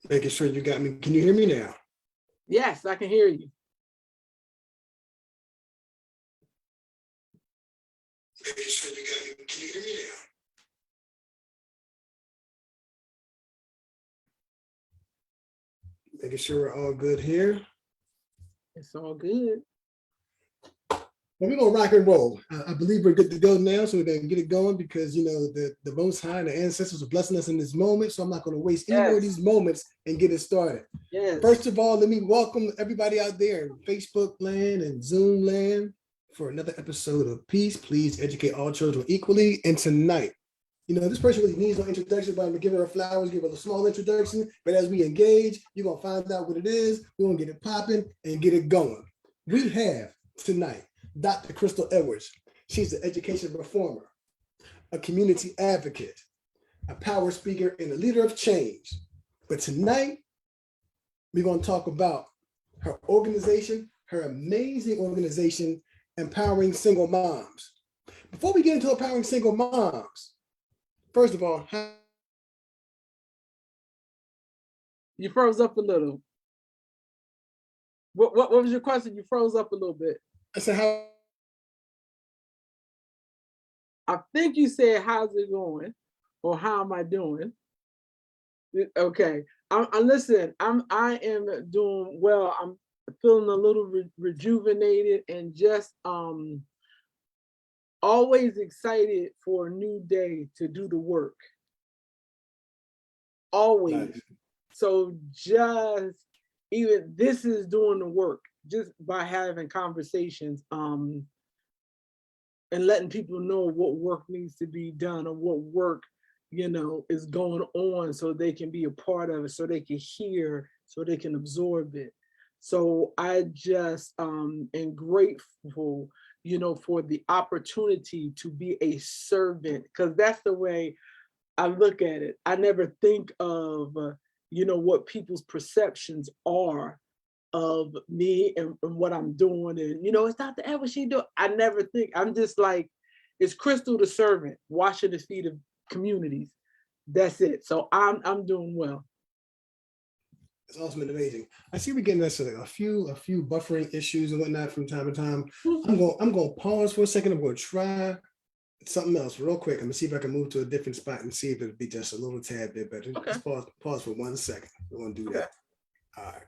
Making sure you got me. Can you hear me now? Yes, I can hear you. Making sure you got me. Can you hear me now? Making sure we're all good here. It's all good. Well, we're gonna rock and roll. I believe we're good to go now, so we're gonna get it going because you know the Most High and the ancestors are blessing us in this moment. So I'm not gonna waste any more of these moments and get it started. Yes. First of all, let me welcome everybody out there in Facebook land and Zoom land for another episode of Peace. Please educate all children equally. And tonight, you know, this person really needs no introduction, but I'm gonna give her her flowers, give her a small introduction. But as we engage, you're gonna find out what it is. We're gonna get it popping and get it going. We have tonight Dr. Crystal Edwards. She's an education reformer, a community advocate, a power speaker, and a leader of change. But tonight, we're going to talk about her organization, her amazing organization, Empowering Single Moms. Before we get into empowering single moms, first of all, you froze up a little. What was your question? You froze up a little bit. I said, how? I think you said, how's it going? Or how am I doing? Okay. I am doing well. I'm feeling a little rejuvenated and just always excited for a new day to do the work. Always. Nice. So just even this is doing the work just by having conversations and letting people know what work needs to be done or what work, you know, is going on so they can be a part of it, so they can hear, so they can absorb it. So I just am grateful, you know, for the opportunity to be a servant, because that's the way I look at it. I never think of, you know, what people's perceptions are of me and what I'm doing. And, you know, it's not the ever she do. I never think, I'm just like, it's Crystal the servant, washing the feet of communities. That's it. So I'm doing well. It's awesome and amazing. I see we're getting us a few buffering issues and whatnot from time to time. I'm gonna pause for a second. I'm gonna try something else real quick. I'm gonna see if I can move to a different spot and see if it'll be just a little tad bit better. Okay. Just pause for 1 second. We're gonna do that. All right.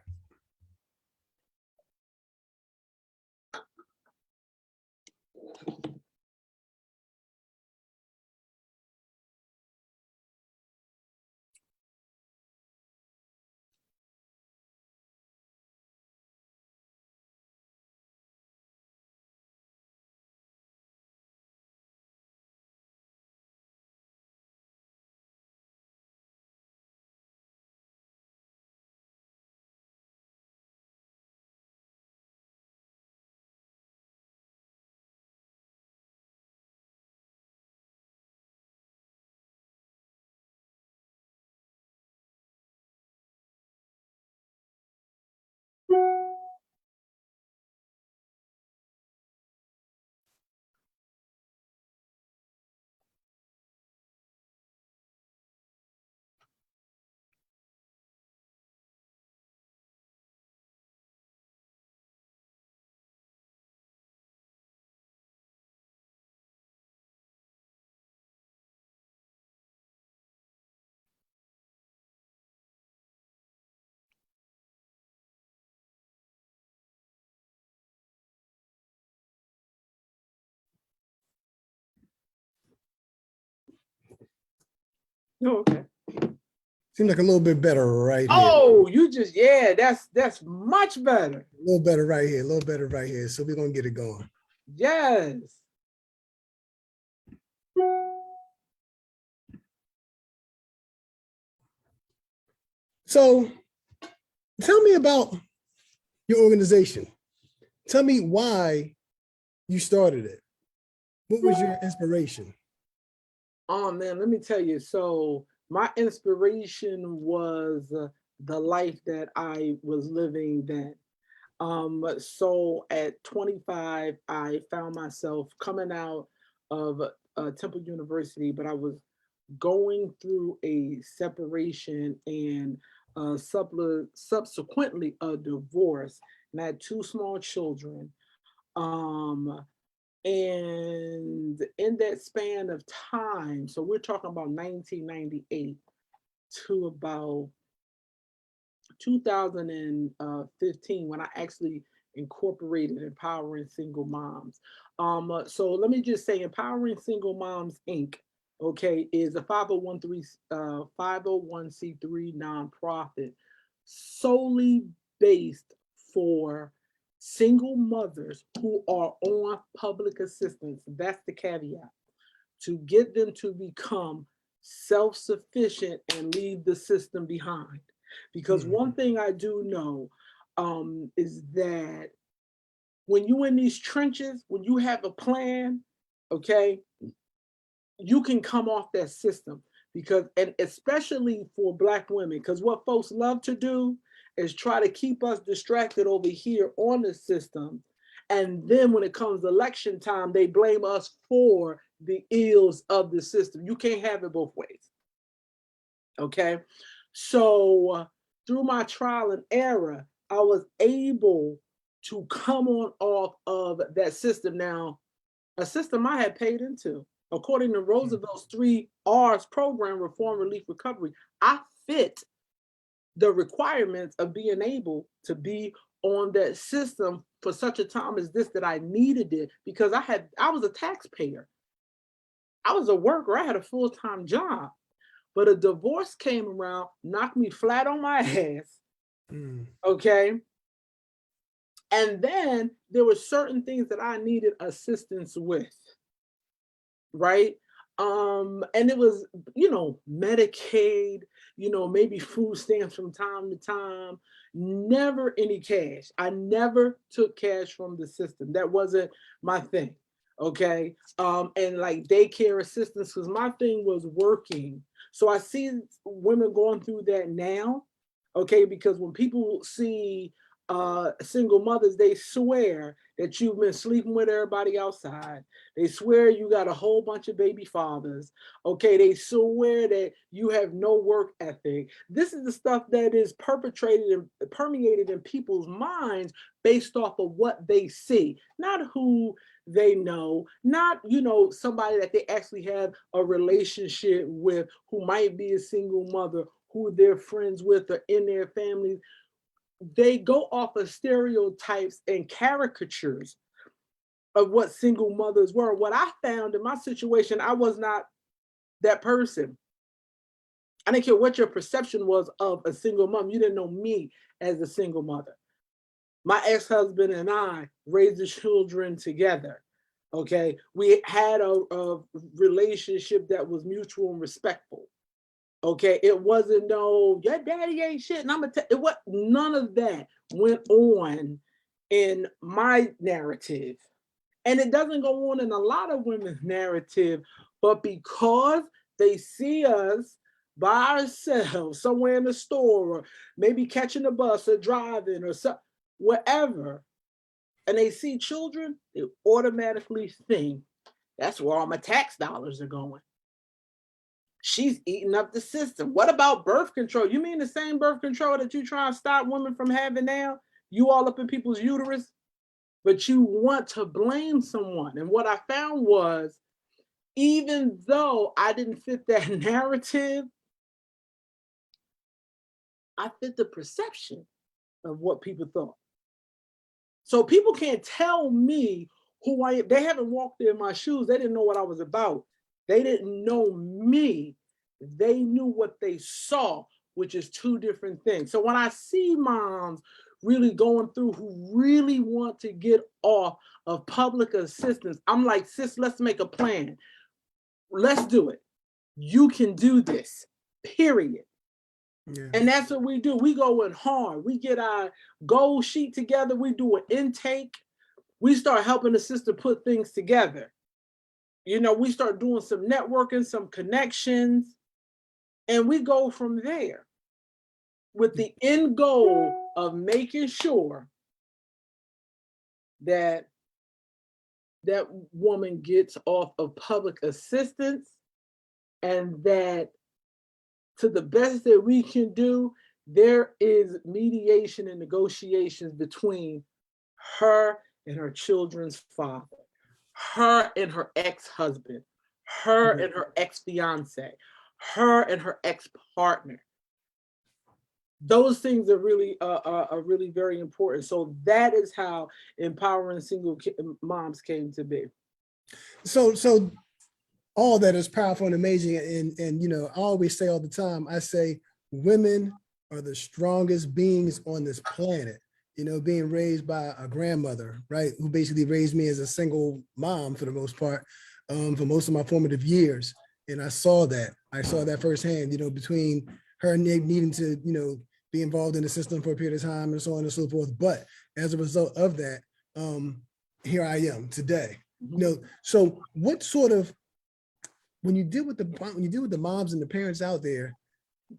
Oh, okay. Seems like a little bit better right here. Oh, you just, yeah, that's much better. A little better right here, a little better right here. So we're gonna get it going. Yes. So tell me about your organization. Tell me why you started it. What was your inspiration? Oh man, let me tell you. So my inspiration was the life that I was living then. So at 25, I found myself coming out of Temple University, but I was going through a separation and subsequently a divorce, and I had two small children. Um, and in that span of time, so we're talking about 1998 to about 2015 when I actually incorporated Empowering Single Moms. So let me just say, Empowering Single Moms Inc. Okay, is a 501c3 nonprofit solely based for single mothers who are on public assistance. That's the caveat, to get them to become self sufficient and leave the system behind. Because one thing I do know is that when you're in these trenches, when you have a plan, okay, you can come off that system. Because, and especially for Black women, because what folks love to do is try to keep us distracted over here on the system. And then when it comes election time, they blame us for the ills of the system. You can't have it both ways. Okay. So through my trial and error, I was able to come on off of that system. Now, a system I had paid into. According to Roosevelt's 3Rs program, Reform, Relief, Recovery, I fit the requirements of being able to be on that system for such a time as this, that I needed it because I was a taxpayer. I was a worker. I had a full-time job. But a divorce came around, knocked me flat on my ass. Okay. And then there were certain things that I needed assistance with. Right. And it was, Medicaid, maybe food stamps from time to time, never any cash. I never took cash from the system. That wasn't my thing. Okay. And like daycare assistance, because my thing was working. So I see women going through that now. Okay, because when people see single mothers, they swear that you've been sleeping with everybody outside. They swear you got a whole bunch of baby fathers. Okay, they swear that you have no work ethic. This is the stuff that is perpetrated and permeated in people's minds based off of what they see, not who they know, not, somebody that they actually have a relationship with who might be a single mother, who they're friends with or in their families. They go off of stereotypes and caricatures of what single mothers were. What I found in my situation, I was not that person. I didn't care what your perception was of a single mom. You didn't know me as a single mother. My ex-husband and I raised the children together. Okay. We had a relationship that was mutual and respectful. Okay. It wasn't no, your daddy ain't shit. And it was none of that went on in my narrative. And it doesn't go on in a lot of women's narrative, but because they see us by ourselves somewhere in the store, or maybe catching a bus or driving or wherever, and they see children, they automatically think that's where all my tax dollars are going. She's eating up the system. What about birth control? You mean the same birth control that you try to stop women from having now? You all up in people's uterus? But you want to blame someone. And what I found was, even though I didn't fit that narrative, I fit the perception of what people thought. So people can't tell me who I am. They haven't walked in my shoes. They didn't know what I was about. They didn't know me. They knew what they saw, which is two different things. So when I see moms really going through who really want to get off of public assistance, I'm like, sis, let's make a plan. Let's do it. You can do this, period. Yeah. And that's what we do. We go in hard. We get our goal sheet together. We do an intake. We start helping the sister put things together. We start doing some networking, some connections, and we go from there with the end goal of making sure that that woman gets off of public assistance and that to the best that we can do, there is mediation and negotiations between her and her children's father, her and her ex-husband, her and her ex-fiance, her and her ex-partner. Those things are really very important. So that is how empowering single moms came to be. So all that is powerful and amazing. And you know, I always say all the time, I say women are the strongest beings on this planet. You know, being raised by a grandmother, right, who basically raised me as a single mom for the most part, for most of my formative years. And I saw that firsthand, you know, between her needing to, you know, be involved in the system for a period of time and so on and so forth. But as a result of that, here I am today. You know, so what sort of, when you deal with the moms and the parents out there,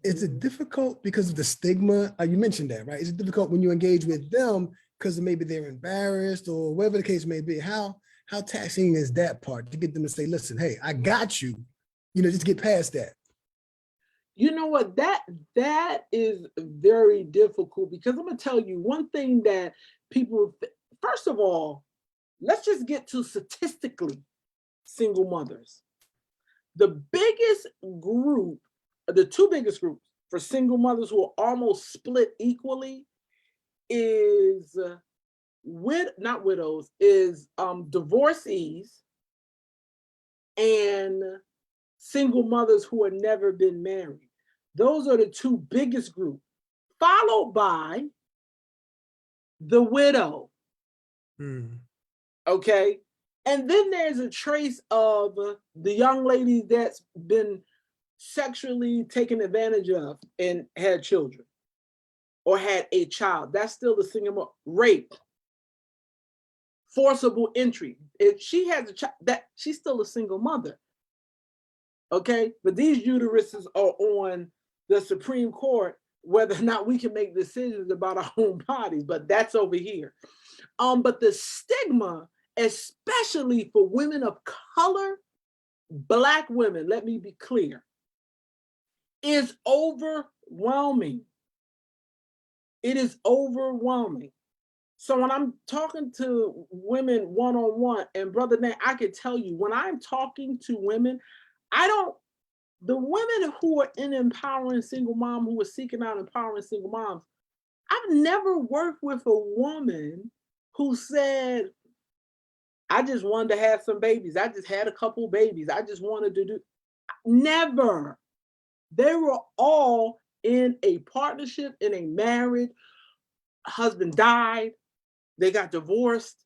is it difficult because of the stigma? You mentioned that, right? Is it difficult when you engage with them because maybe they're embarrassed or whatever the case may be? How taxing is that part to get them to say, listen, hey, I got you, you know, just get past that? You know what, that is very difficult, because I'm gonna tell you one thing that people, first of all, let's just get to statistically single mothers. The biggest group, the two biggest groups for single mothers who are almost split equally is not widows, is divorcees and single mothers who have never been married. Those are the two biggest groups, followed by the widow. Okay. And then there's a trace of the young lady that's been sexually taken advantage of and had children or had a child. That's still the single rape, forcible entry. If she has a child, that she's still a single mother. Okay. But these uteruses are on the Supreme Court, whether or not we can make decisions about our own bodies, but that's over here. But the stigma, especially for women of color, Black women, let me be clear, is overwhelming. It is overwhelming. So when I'm talking to women one-on-one, and Brother Nate, I can tell you, when I'm talking to women, the women who are in empowering single mom, who are seeking out empowering single moms, I've never worked with a woman who said, I just wanted to have some babies. I just had a couple babies. I just wanted to do, never. They were all in a partnership, in a marriage. Husband died. They got divorced.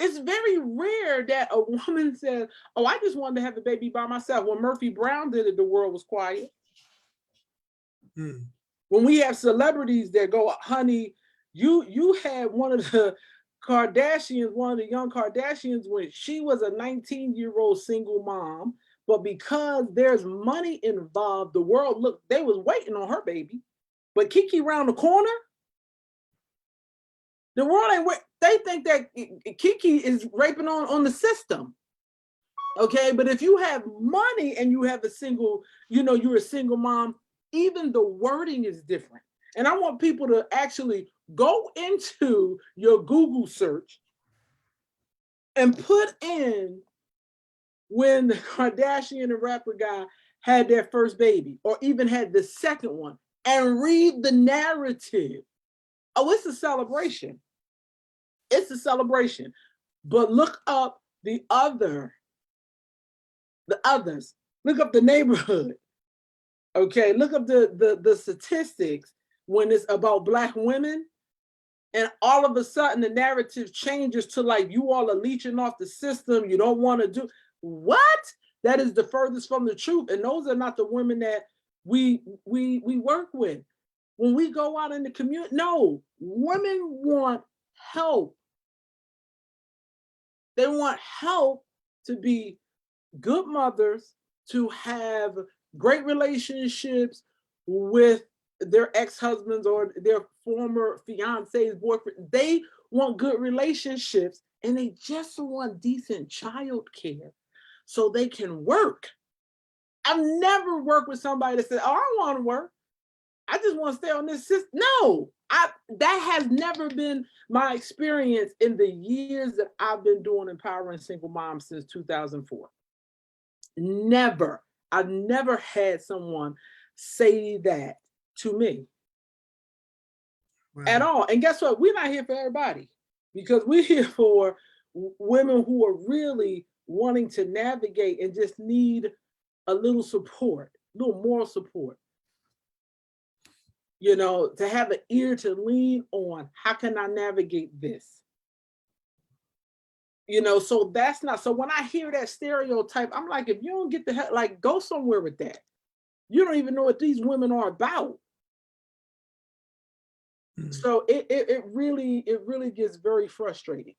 It's very rare that a woman says, oh, I just wanted to have a baby by myself. When Murphy Brown did it, the world was quiet. When we have celebrities that go, honey, you had one of the Kardashians, one of the young Kardashians, when she was a 19-year-old single mom, but because there's money involved, the world looked, they was waiting on her baby. But Kiki around the corner, the world ain't wait. They think that Kiki is raping on the system. Okay, but if you have money and you have a single, you know, you're a single mom, even the wording is different. And I want people to actually go into your Google search and put in when the Kardashian and rapper guy had their first baby, or even had the second one, and read the narrative. Oh, it's a celebration. It's a celebration. But look up the others. Look up the neighborhood. Okay, look up the statistics when it's about Black women, and all of a sudden the narrative changes to like, you all are leeching off the system. You don't want to do what? That is the furthest from the truth. And those are not the women that we work with. When we go out in the community, no, women want help. They want help to be good mothers, to have great relationships with their ex-husbands or their former fiancés, boyfriend. They want good relationships, and they just want decent child care. so they can work. I've never worked with somebody that said, oh, I don't want to work. I just want to stay on this system. No, that has never been my experience in the years that I've been doing empowering single moms since 2004. Never. I've never had someone say that to me at all. And guess what? We're not here for everybody, because we're here for women who are really wanting to navigate and just need a little support, a little moral support. You know, to have an ear to lean on. How can I navigate this? You know, so that's not, so when I hear that stereotype, I'm like, if you don't get the hell, like, go somewhere with that. You don't even know what these women are about. So it really gets very frustrating.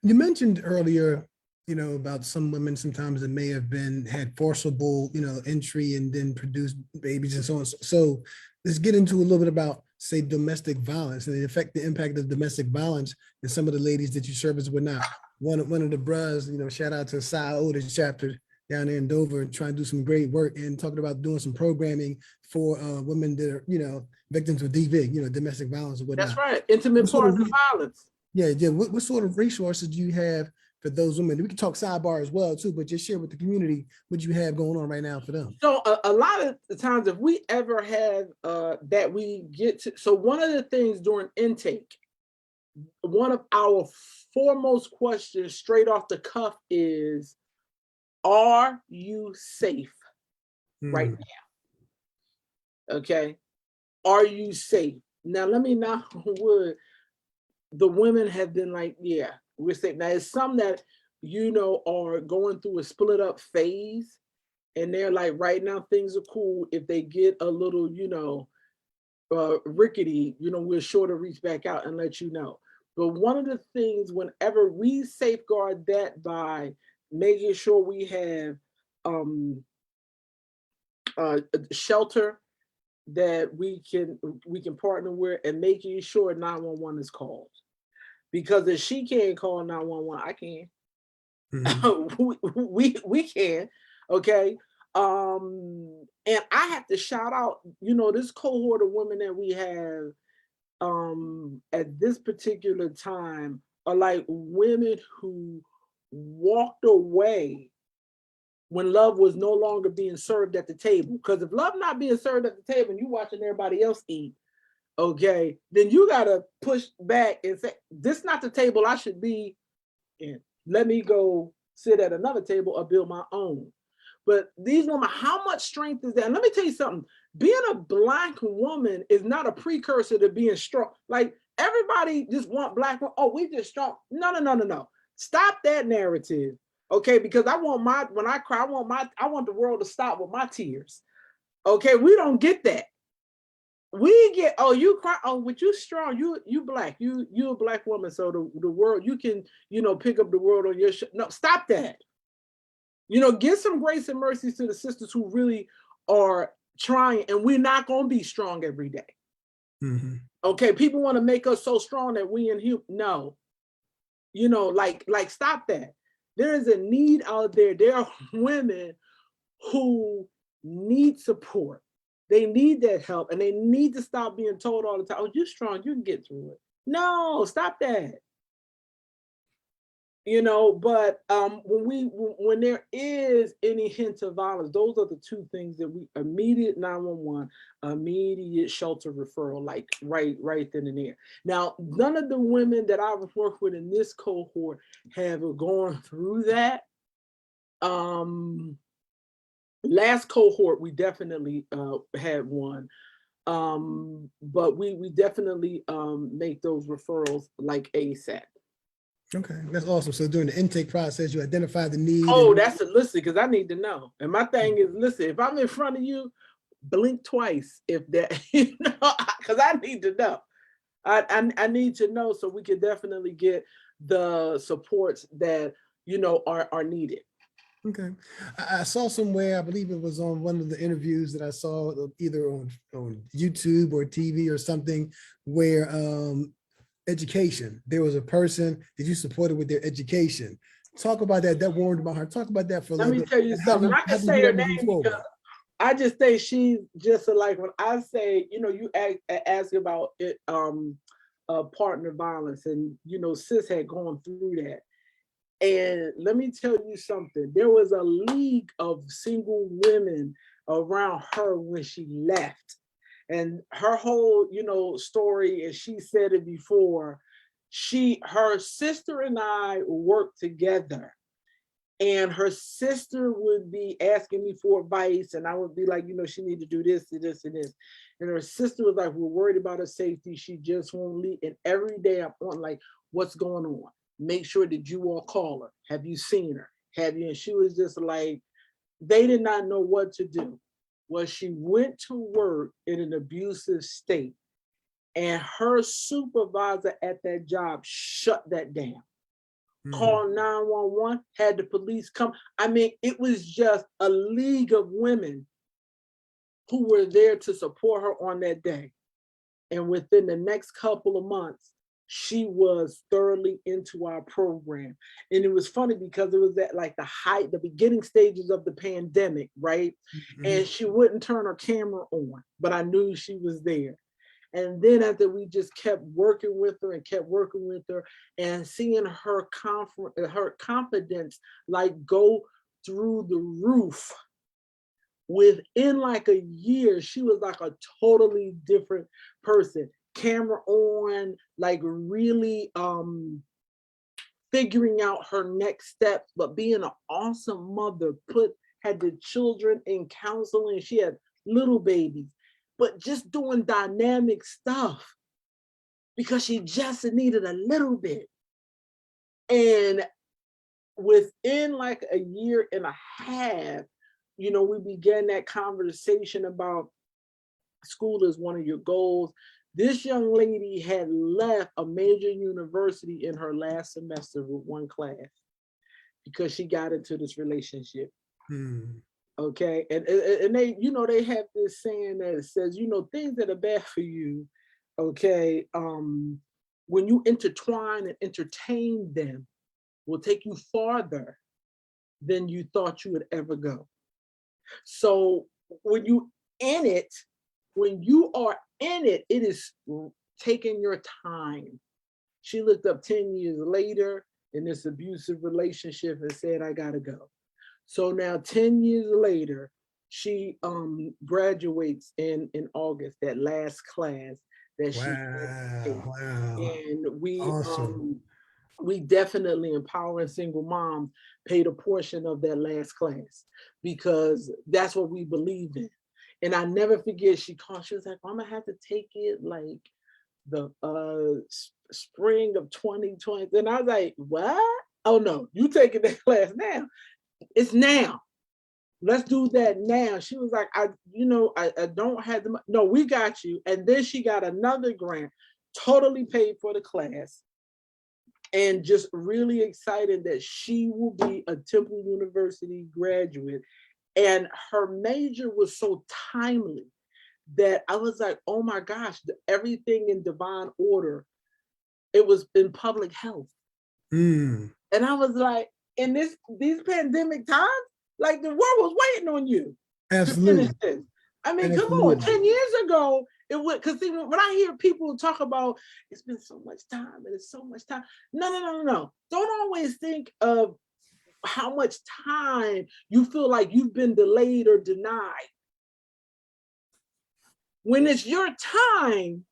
You mentioned earlier, you know, about some women sometimes that may have had forcible, you know, entry and then produced babies and so on. So let's get into a little bit about, say, domestic violence and the impact of domestic violence and some of the ladies that you service with now. One of the bros, you know, shout out to Cy Otis chapter down there in Dover, trying to do some great work and talking about doing some programming for women that are, you know, victims of DV, you know, domestic violence or whatnot. That's right, intimate partner violence. Yeah, yeah. What sort of resources do you have for those women? We can talk sidebar as well too, but just share with the community what you have going on right now for them. So a lot of the times, if we ever have that we get to, so one of the things during intake, one of our foremost questions straight off the cuff is, are you safe right now? Okay. Are you safe? Now, let me knock on wood. The women have been like, yeah, we're safe. Now, it's some that, you know, are going through a split up phase, and they're like, right now, things are cool. If they get a little, you know, rickety, you know, we're sure to reach back out and let you know. But one of the things, whenever we safeguard that by making sure we have shelter that we can partner with, and making sure 911 is called. Because if she can't call 911, I can. we can, okay? And I have to shout out, you know, this cohort of women that we have at this particular time are like women who walked away when love was no longer being served at the table. Because if love not being served at the table and you watching everybody else eat, okay, then you gotta push back and say, this is not the table I should be in. Let me go sit at another table or build my own. But these women, how much strength is that? And let me tell you something, being a Black woman is not a precursor to being strong. Like, everybody just want Black women, oh, we just strong. No. Stop that narrative. Okay, because I want when I cry, I want the world to stop with my tears. Okay, we don't get that. We get, oh, you cry, oh, but you strong, you Black, you a Black woman, so the world, you can, you know, pick up the world on your no, stop that. You know, give some grace and mercy to the sisters who really are trying, and we're not going to be strong every day. Okay, people want to make us so strong that we inhuman. No, you know, like stop that. There is a need out there. There are women who need support. They need that help, and they need to stop being told all the time, oh, you're strong, you can get through it. No, stop that. You know, but when there is any hint of violence, those are the two things that we immediate 911, immediate shelter referral, like right then and there. Now, none of the women that I've worked with in this cohort have gone through that. Last cohort, we definitely had one. But we definitely make those referrals like ASAP. Okay, that's awesome. So during the intake process, you identify the need. Oh, that's a listen, because I need to know. And my thing is, listen, if I'm in front of you, blink twice if that, you know, because I need to know. I need to know so we can definitely get the supports that, you know, are needed. Okay. I saw somewhere, I believe it was on one of the interviews that I saw either on YouTube or TV or something, where education, there was a person that you supported with their education. Talk about that. That warmed my heart. Talk about that for a Let little me bit. tell you How do something. I how can do say you her ever move name forward? because I just think she's just like when I say, you ask about it, partner violence, and sis had gone through that. And let me tell you something. There was a league of single women around her when she left, and her whole, story. And she said it before. Her sister and I worked together, and her sister would be asking me for advice, and I would be like, she need to do this and this and this. And her sister was like, we're worried about her safety. She just won't leave. And every day I'm on like, what's going on? Make sure that you all call her. Have you seen her? Have you? And she was just like, they did not know what to do. Well, she went to work in an abusive state, and her supervisor at that job shut that down. Called 911, had the police come. I mean, it was just a league of women who were there to support her on that day. And within the next couple of months, she was thoroughly into our program. And it was funny because it was at like the beginning stages of the pandemic, right? And she wouldn't turn her camera on, but I knew she was there. And then after we just kept working with her and seeing her confidence like go through the roof, within like a year, she was like a totally different person. Camera on, like really figuring out her next steps, but being an awesome mother, had the children in counseling. She had little babies, but just doing dynamic stuff because she just needed a little bit. And within like a year and a half, we began that conversation about school is one of your goals. This young lady had left a major university in her last semester with one class because she got into this relationship. Okay. And they, they have this saying that says, things that are bad for you, okay, when you intertwine and entertain them, will take you farther than you thought you would ever go. So when you are in it, it is taking your time. She looked up 10 years later in this abusive relationship and said, I gotta go. So now 10 years later, she graduates in August, that last class that she had. Wow. And Awesome. we definitely, Empowering Single Moms, paid a portion of that last class because that's what we believe in. And I never forget, she called, she was like, I'm gonna have to take it like the spring of 2020. And I was like, what? Oh no, you taking that class now. It's now. Let's do that now. She was like, I don't have the money. No, we got you. And then she got another grant, totally paid for the class. And just really excited that she will be a Temple University graduate. And her major was so timely that I was like, oh my gosh, everything in divine order. It was in public health. And I was like, in these pandemic times, like the world was waiting on you. Absolutely. To finish this. I mean, Absolutely. come on, 10 years ago, it would, because when I hear people talk about it's been so much time and it's so much time. No. Don't always think of how much time you feel like you've been delayed or denied. When it's your time,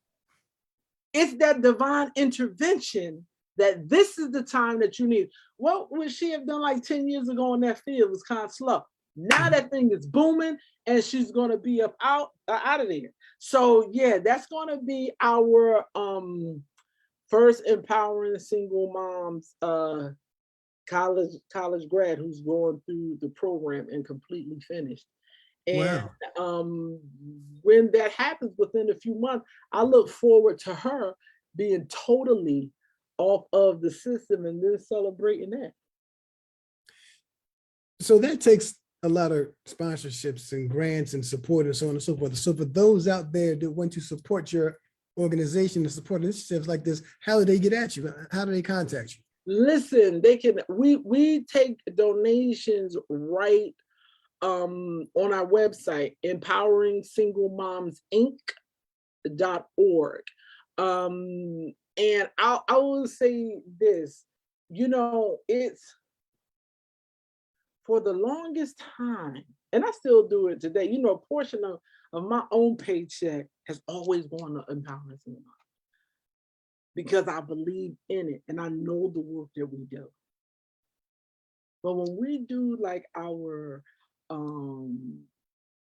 it's that divine intervention that this is the time that you need. What would she have done like 10 years ago in that field? It was kind of slow. Now that thing is booming and she's going to be out of there. So yeah, that's going to be our first Empowering Single Moms college grad who's going through the program and completely finished. And when that happens within a few months, I look forward to her being totally off of the system and then celebrating that. So that takes a lot of sponsorships and grants and support and so on and so forth. So for those out there that want to support your organization and support initiatives like this, how do they get at you? How do they contact you? Listen, they can. We take donations right on our website, empoweringsingle-moms-inc.org. And I will say this, it's for the longest time, and I still do it today. A portion of my own paycheck has always gone to empowering single moms because I believe in it and I know the work that we do. But when we do like our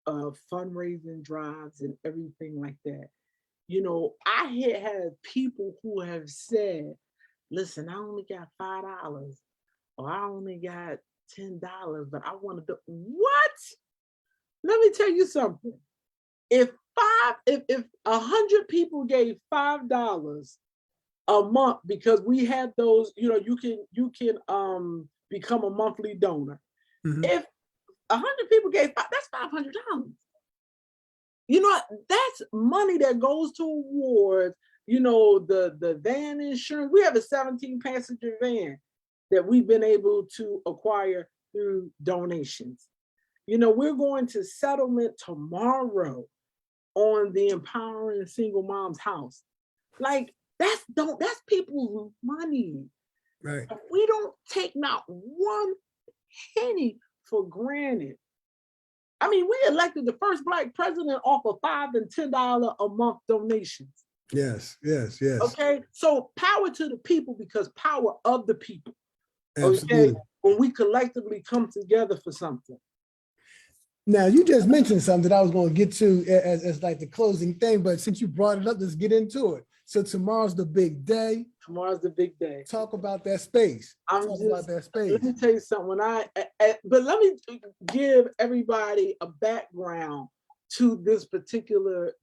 fundraising drives and everything like that, I had people who have said, listen, I only got $5 or I only got $10, but I want to do what? Let me tell you something. If 100 people gave $5 a month, because we had those, you can become a monthly donor. Mhm. If 100 people gave that's $500. That's money that goes towards, the van insurance. We have a 17-passenger van that we've been able to acquire through donations. We're going to settlement tomorrow on the Empowering Single Moms house. Like that's people's money. Right. We don't take not one penny for granted. I mean, we elected the first Black president off of $5 and $10 a month donations. Yes. Okay, so power to the people, because power of the people. Absolutely. Okay, when we collectively come together for something. Now, you just mentioned something that I was going to get to as like the closing thing, but since you brought it up, let's get into it. So tomorrow's the big day. Tomorrow's the big day. Talk about that space. Let me tell you something. But let me give everybody a background to this particular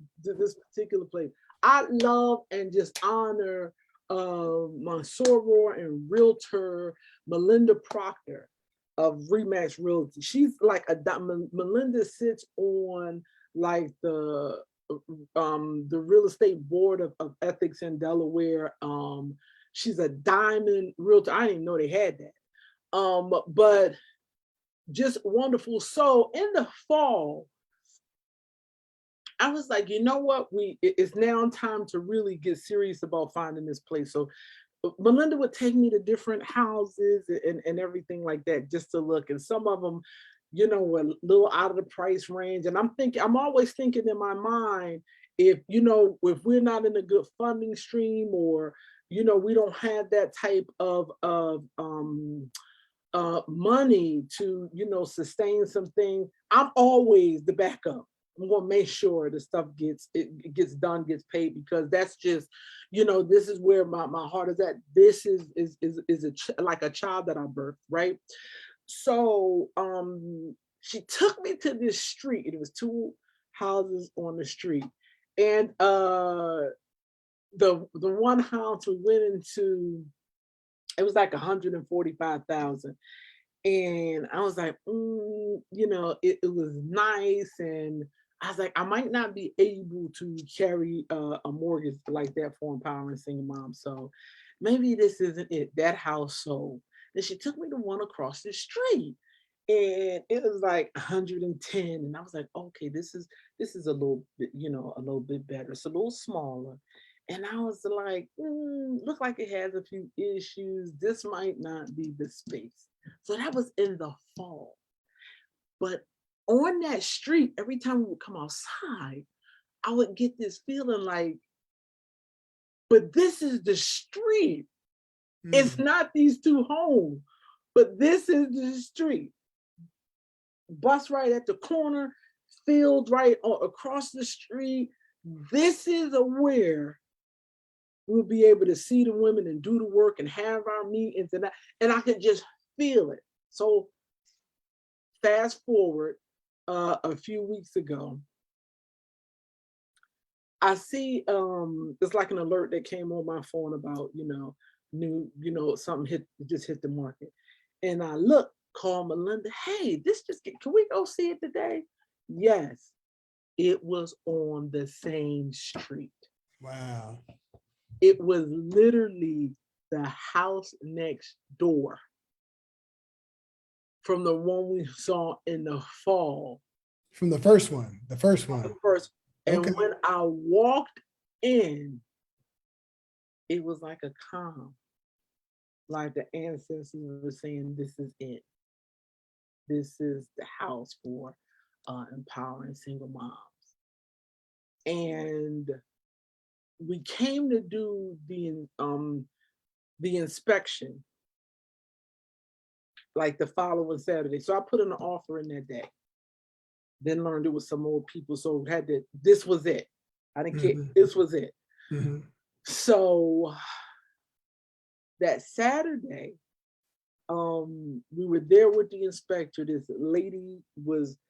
place. I love and just honor my soror and realtor Melinda Proctor of Remax Realty. She's like Melinda sits on like the real estate board of ethics in Delaware. She's a diamond realtor. I didn't even know they had that. But just wonderful. So in the fall, I was like, you know what? It's now time to really get serious about finding this place. So Melinda would take me to different houses and everything like that just to look. And some of them, were a little out of the price range. And I'm always thinking in my mind, if we're not in a good funding stream, or, we don't have that type of money to, sustain something, I'm always the backup. I'm gonna make sure the stuff gets done, gets paid, because that's just, this is where my heart is at. This is like a child that I birthed, right? So she took me to this street. It was 2 houses on the street, and the one house we went into, it was like 145,000. And I was like, it was nice. And I was like, I might not be able to carry a mortgage like that for Empowering Single Moms. So maybe this isn't it. That house sold. Then she took me to one across the street, and it was like 110. And I was like, okay, this is a little bit, a little bit better. It's a little smaller. And I was like, look like it has a few issues. This might not be the space. So that was in the fall. But on that street, every time we would come outside, I would get this feeling like, but this is the street. It's not these 2 homes, but this is the street. Bus right at the corner, field right across the street. This is where we'll be able to see the women and do the work and have our meetings, and I could just feel it. So fast forward a few weeks ago, I see it's like an alert that came on my phone about something just hit the market, and I look, call Melinda, hey, can we go see it today? Yes, it was on the same street. Wow. It was literally the house next door from the one we saw in the fall. From the first one, the first one. The first, and Okay. when I walked in, it was like a calm, like the ancestors were saying, "This is it. This is the house for empowering single moms." And we came to do the inspection like the following Saturday. So I put in an offer in that day. Then learned it was some old people, so had to. This was it. I didn't care. This was it. So that Saturday, we were there with the inspector. This lady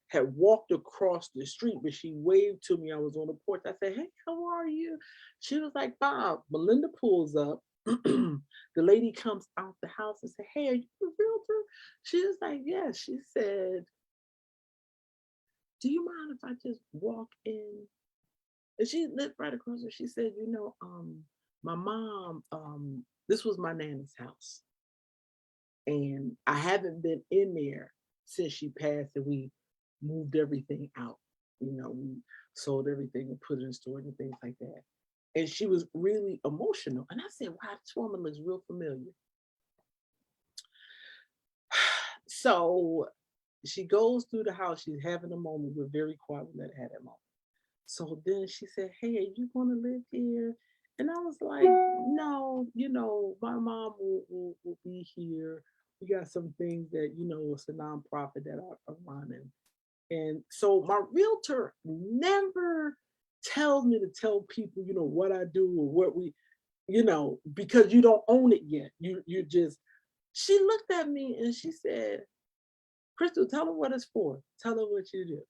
had walked across the street, but she waved to me. I was on the porch. I said, "Hey, how are you?" She was like, "Bob." Melinda pulls up. The lady comes out the house and said, "Hey, are you a realtor?" She was like, "Yeah." She said, "Do you mind if I just walk in?" And she lived right across her. She said, "My mom, this was my nanny's house. And I haven't been in there since she passed, and we moved everything out. We sold everything and put it in storage and things like that." And she was really emotional. And I said, "Wow, this woman looks real familiar." So she goes through the house. She's having a moment. We're very quiet. We let her have that moment. So then she said, "Hey, are you going to live here?" And I was like, "No, my mom will be here. We got some things that, it's a nonprofit that I'm running." And so my realtor never tells me to tell people, what I do or what we, because you don't own it yet. You just, she looked at me and she said, "Crystal, tell her what it's for. Tell her what you do."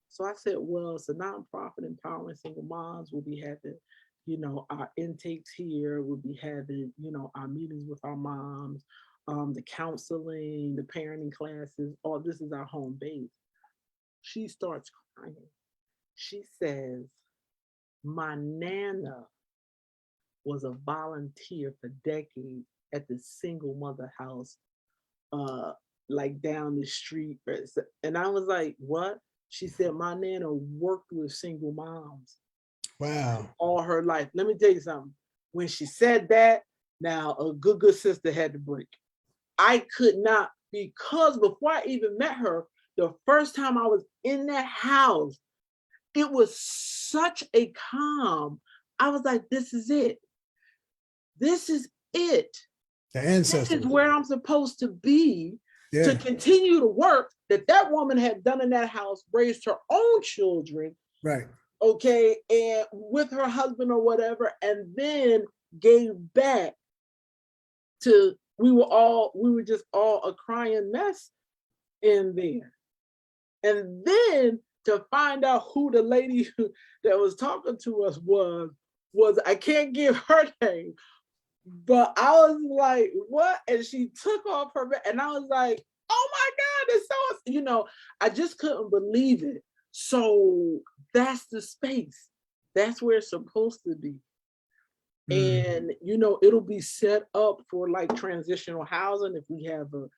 So I said, "Well, it's a nonprofit empowering single moms. We'll be having, our intakes here. We'll be having, our meetings with our moms, the counseling, the parenting classes. All this is our home base." She starts crying. She says, "My Nana was a volunteer for decades at the single mother house, like down the street." And I was like, "What?" She said, "My Nana worked with single moms." Wow. All her life. Let me tell you something. When she said that, now a good sister had to break. I could not, because before I even met her, the first time I was in that house, it was such a calm. I was like, "This is it. This is it. The This ancestors. is where I'm supposed to be." Yeah. To continue the work that woman had done in that house, raised her own children, Right. okay, and with her husband or whatever, and then gave back to, we were just all a crying mess in there. And then to find out who the lady that was talking to us was I can't give her name, but I was like, "What?" And she took off her, and I was like, "Oh my God, it's so," I just couldn't believe it. So that's the space. That's where it's supposed to be. And, it'll be set up for like transitional housing. If we have a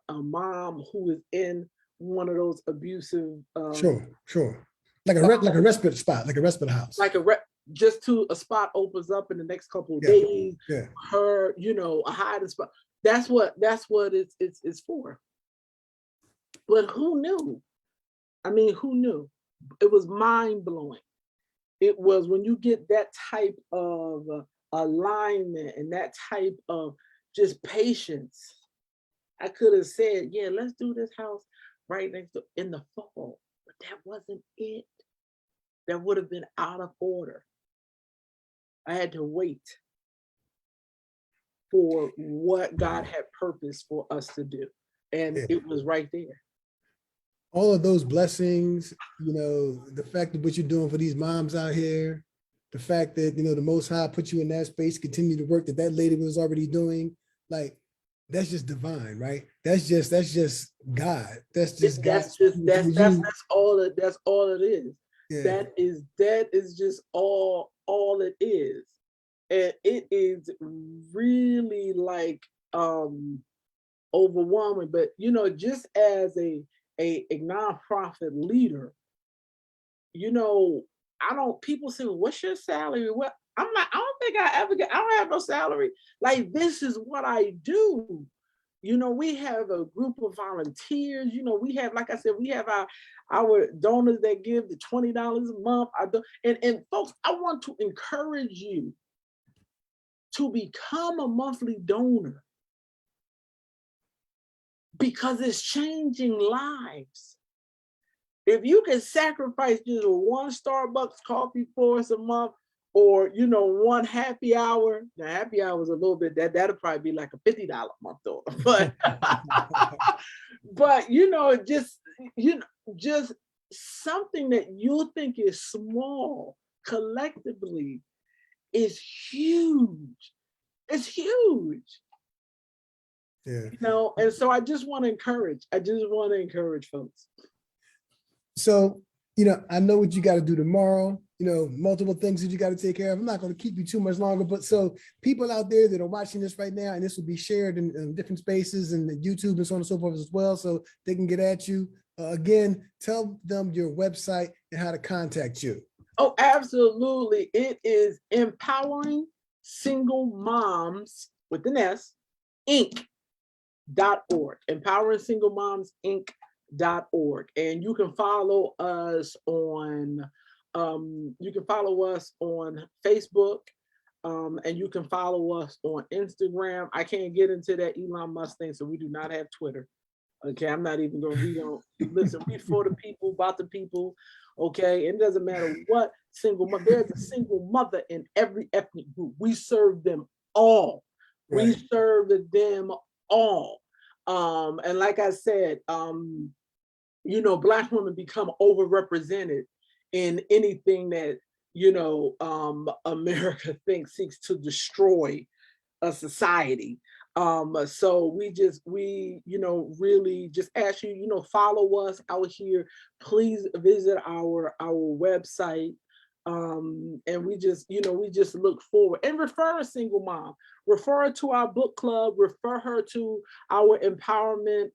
mom who is in one of those abusive, Sure. Like a respite spot, like a respite house. like just to a spot opens up in the next couple of Yeah. days. Yeah. Her, a hiding spot. That's what it's for. But who knew? I mean, who knew? It was mind blowing. It was when you get that type of alignment and that type of just patience. I could have said, "Yeah, let's do this house right next to in the fall," but that wasn't it. That would have been out of order. I had to wait for what God had purpose for us to do. And Yeah. it was right there. All of those blessings, the fact of what you're doing for these moms out here, the fact that, the Most High put you in that space, continue the work that lady was already doing, like, that's just divine, right? That's just God. That's just God. That's all it is. Yeah. That is just all it is. And it is really like overwhelming. But just as a nonprofit leader, I don't people say, well, what's your salary? What I'm like, I don't think I ever I don't have no salary. Like, this is what I do. We have a group of volunteers. We have, like I said, we have our donors that give the $20 a month. And folks, I want to encourage you to become a monthly donor because it's changing lives. If you can sacrifice just one Starbucks coffee for us a month, or one happy hour. Now, happy hour is a little bit that'll probably be like a $50 a month though. But but just something that you think is small collectively is huge. It's huge. Yeah. And so I just want to encourage folks. So, I know what you got to do tomorrow, multiple things that you got to take care of. I'm not going to keep you too much longer, but so people out there that are watching this right now, and this will be shared in different spaces and YouTube and so on and so forth as well, so they can get at you. Again, tell them your website and how to contact you. Oh, absolutely. It is Empowering Single Moms with an S, Inc.org. Empowering Single Moms, Inc.org. And you can follow us on Facebook, and you can follow us on Instagram. I can't get into that Elon Musk thing, so we do not have Twitter. Okay, I'm not even going to read on. Listen, read for the people, about the people. Okay, it doesn't matter what single mother. There's a single mother in every ethnic group. We serve them all. Right. We serve them all. And like I said, Black women become overrepresented in anything that America seeks to destroy a society. So we really just ask you, follow us out here. Please visit our website. And we just look forward, and refer a single mom, refer her to our book club, refer her to our empowerment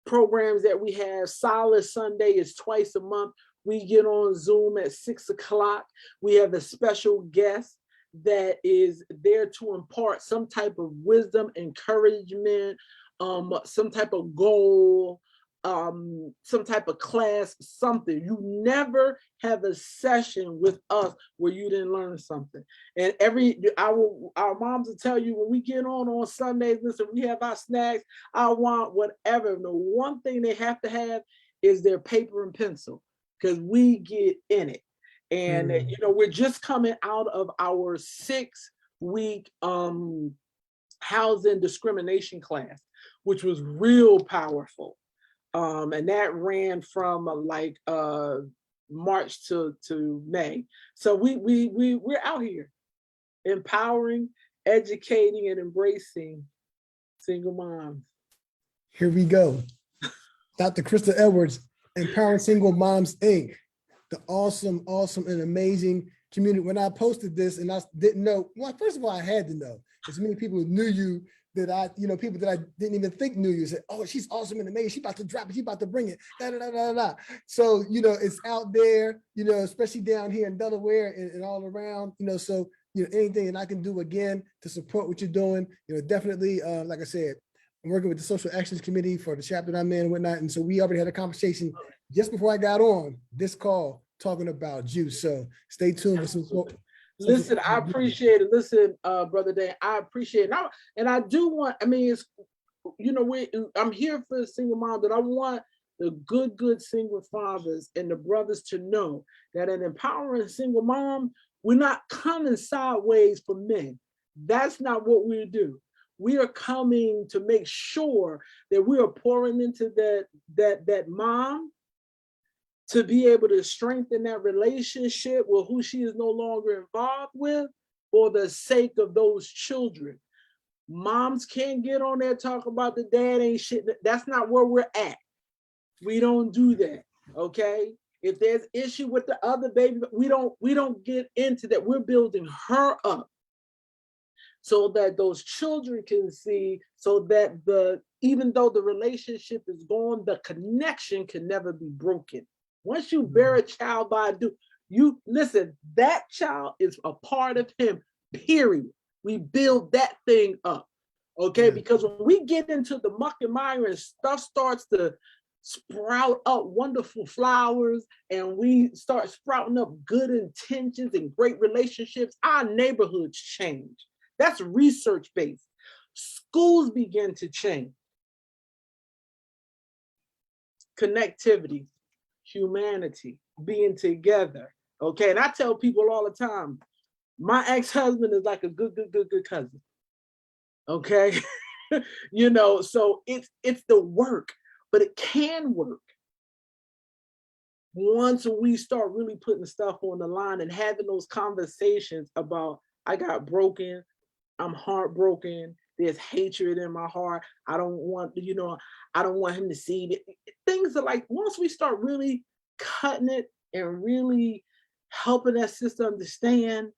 programs that we have. Solid Sunday is twice a month. We get on Zoom at 6:00. We have a special guest that is there to impart some type of wisdom, encouragement, some type of goal, some type of class, something. You never have a session with us where you didn't learn something. And our moms will tell you, when we get on Sundays, listen, we have our snacks, I want whatever. The one thing they have to have is their paper and pencil, because we get in it. And we're just coming out of our 6-week housing discrimination class, which was real powerful. And that ran from March to May. So we're out here empowering, educating, and embracing single moms. Here we go. Dr. Krista Edwards, Empowering Single Moms, Inc., the awesome, and amazing community. When I posted this and I didn't know, well, first of all, I had to know. As many people who knew you that people that I didn't even think knew you said, oh, she's awesome and amazing. She's about to drop it. She's about to bring it. So, it's out there, especially down here in Delaware and all around, so, anything that I can do again to support what you're doing, definitely, like I said, I'm working with the Social Actions Committee for the chapter I'm in and whatnot. And so we already had a conversation just before I got on this call talking about you. So stay tuned for some. Listen, I appreciate it. Listen, Brother Dan, I appreciate it. And I do want, it's, I'm here for the single mom, but I want the good single fathers and the brothers to know that an empowering single mom, we're not coming sideways for men. That's not what we do. We are coming to make sure that we are pouring into that mom to be able to strengthen that relationship with who she is no longer involved with for the sake of those children. Moms can't get on there talk about the dad ain't shit. That's not where we're at. We don't do that, okay? If there's issue with the other baby, we don't get into that. We're building her up so that those children can see, so that even though the relationship is gone, the connection can never be broken. Once you bear a child by you listen, that child is a part of him, period. We build that thing up. Okay, because when we get into the muck and mire and stuff starts to sprout up wonderful flowers and we start sprouting up good intentions and great relationships, our neighborhoods change. That's research-based. Schools begin to change. Connectivity, humanity, being together. Okay, and I tell people all the time, my ex-husband is like a good cousin. Okay, so it's the work, but it can work once we start really putting stuff on the line and having those conversations about, I got broken, I'm heartbroken, there's hatred in my heart, I don't want him to see it. Things are like, once we start really cutting it and really helping that sister understand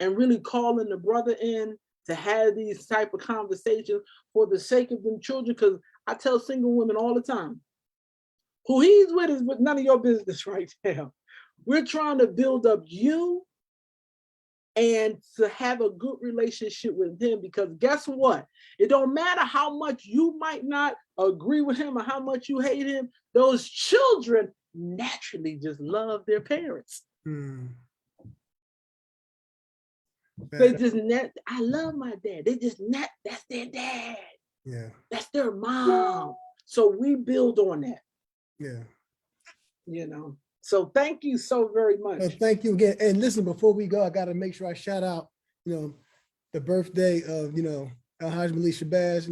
and really calling the brother in to have these type of conversations for the sake of them children, because I tell single women all the time, who he's with is with none of your business right now. We're trying to build up you and to have a good relationship with him, because guess what? It don't matter how much you might not agree with him or how much you hate him, those children naturally just love their parents. They just I love my dad. They just that's their dad. Yeah. That's their mom. So we build on that. Yeah. So thank you so very much. Thank you again. And listen, before we go, I got to make sure I shout out, the birthday of, Alhaji Malik Shabazz,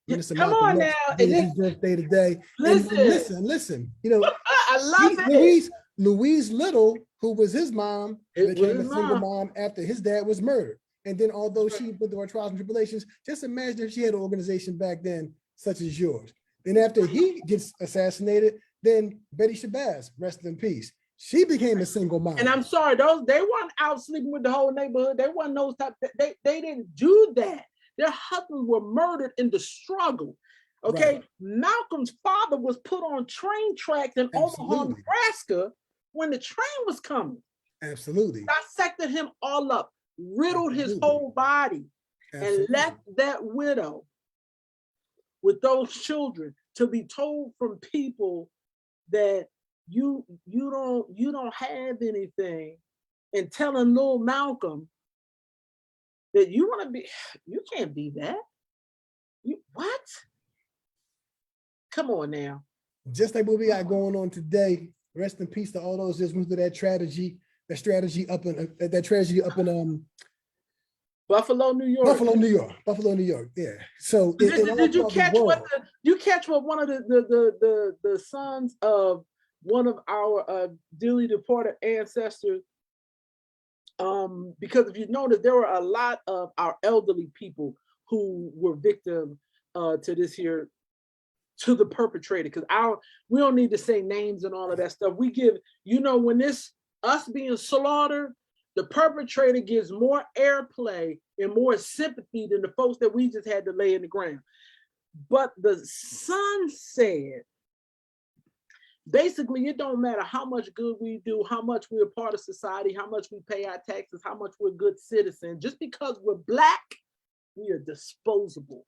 Minister Come Malcolm on X, now. his birthday today. Listen. And listen, I love it. Louise Little, who was his mom, became a his single mom. mom after his dad was murdered. And then although she went through her trials and tribulations, just imagine if she had an organization back then, such as yours. Then after he gets assassinated, then Betty Shabazz, rest in peace, she became a single mom. And I'm sorry, they weren't out sleeping with the whole neighborhood. They weren't those type. They didn't do that. Their husbands were murdered in the struggle. Okay, right. Malcolm's father was put on train tracks in Omaha, Nebraska, when the train was coming. Absolutely. Dissected him all up, riddled his whole body, and left that widow with those children to be told from people that you don't have anything, and telling little Malcolm that you can't be that. What? Come on now. Just like what we got going on today. Rest in peace to all those that went through that tragedy up in Buffalo, New York. Buffalo, New York. Yeah. So did you catch what one of the sons of one of our dearly departed ancestors? Because if you notice, there were a lot of our elderly people who were victim to this here, to the perpetrator. Because we don't need to say names and all of that stuff. We give, when us being slaughtered, the perpetrator gives more airplay and more sympathy than the folks that we just had to lay in the ground. But the son said, basically, it don't matter how much good we do, how much we're a part of society, how much we pay our taxes, how much we're good citizens. Just because we're Black, we are disposable.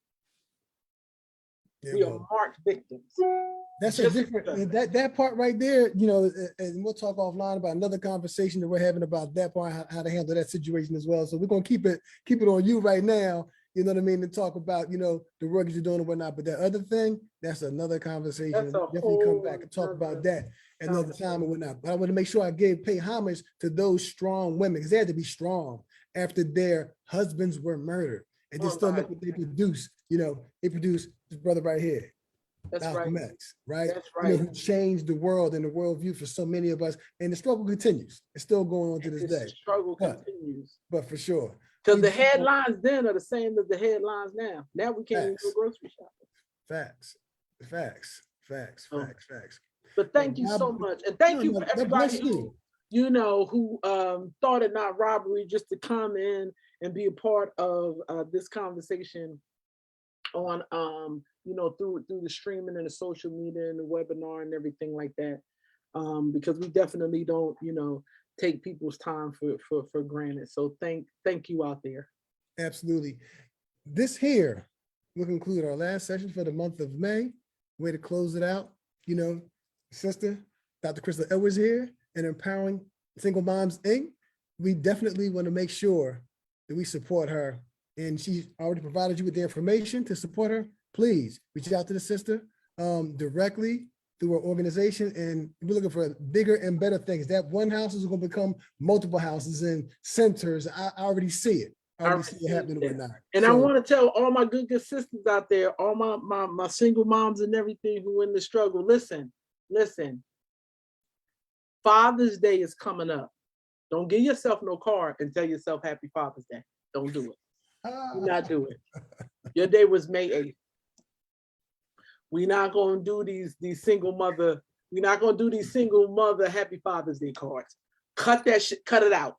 Yeah, we are marked victims. That's a different, that part right there, and we'll talk offline about another conversation that we're having about that part, how to handle that situation as well. So we're going to keep it on you right now, you know what I mean, to talk about, the work you're doing and whatnot. But that other thing, that's another conversation. Definitely come back and talk about that another time and whatnot. But I want to make sure I pay homage to those strong women, because they had to be strong after their husbands were murdered. And just still look what they produced. They produced this brother right here. That's Malcolm right. X, right? That's right. Who changed the world and the worldview for so many of us. And the struggle continues. It's still going on to this day. The struggle continues. But for sure. Because the headlines then are the same as the headlines now. Now we can't even go grocery shopping. Facts. But thank you so much. And thank you for everybody who, who thought it not robbery just to come in and be a part of this conversation on, through the streaming and the social media and the webinar and everything like that. Because we definitely don't, take people's time for granted. So thank you out there. Absolutely. This here will conclude our last session for the month of May. Way to close it out. Sister, Dr. Crystal Edwards here, and Empowering Single Moms Inc. We definitely want to make sure that we support her. And she's already provided you with the information to support her. Please reach out to the sister directly through our organization. And we're looking for bigger and better things. That one house is going to become multiple houses and centers. I already see it. I already see it happening whatnot. And I want to tell all my good sisters out there, all my single moms and everything who in the struggle, listen. Father's Day is coming up. Don't give yourself no card and tell yourself Happy Father's Day. Don't do it. Do not do it. Your day was May 8th. We're not going to do these single mother. We're not going to do these single mother Happy Father's Day cards. Cut that shit. Cut it out.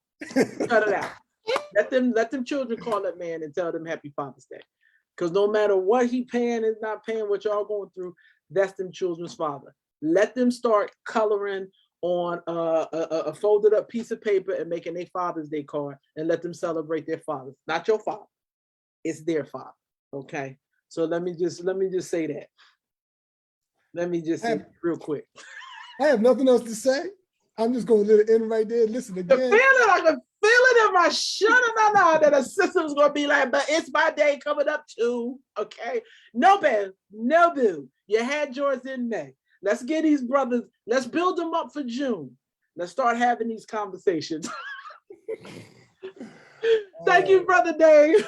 Cut it out. Let them children call that man and tell them Happy Father's Day. Because no matter what he paying and not paying, what y'all going through, that's them children's father. Let them start coloring on a folded up piece of paper and making a Father's Day card, and let them celebrate their fathers. Not your father. It's their father. Okay. So let me just say that. Let me just say it real quick. I have nothing else to say. I'm just going to let it end right there. Listen again. I can feel it in my shut up that a sister's going to be like, but it's my day coming up too. Okay. No, boo. No, boo. You had yours in May. Let's get these brothers, let's build them up for June. Let's start having these conversations. Thank you, Brother Dave.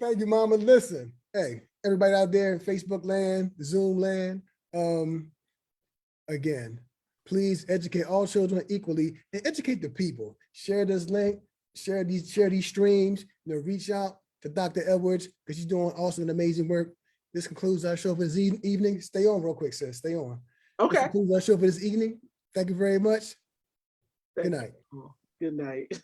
Thank you, Mama. Listen, hey, everybody out there in Facebook land, Zoom land, again, please educate all children equally and educate the people. Share this link, share these streams, reach out to Dr. Edwards because she's doing awesome and amazing work. This concludes our show for this evening. Stay on real quick, sis. Stay on. Okay. This concludes our show for this evening. Thank you very much. Good night. Good night.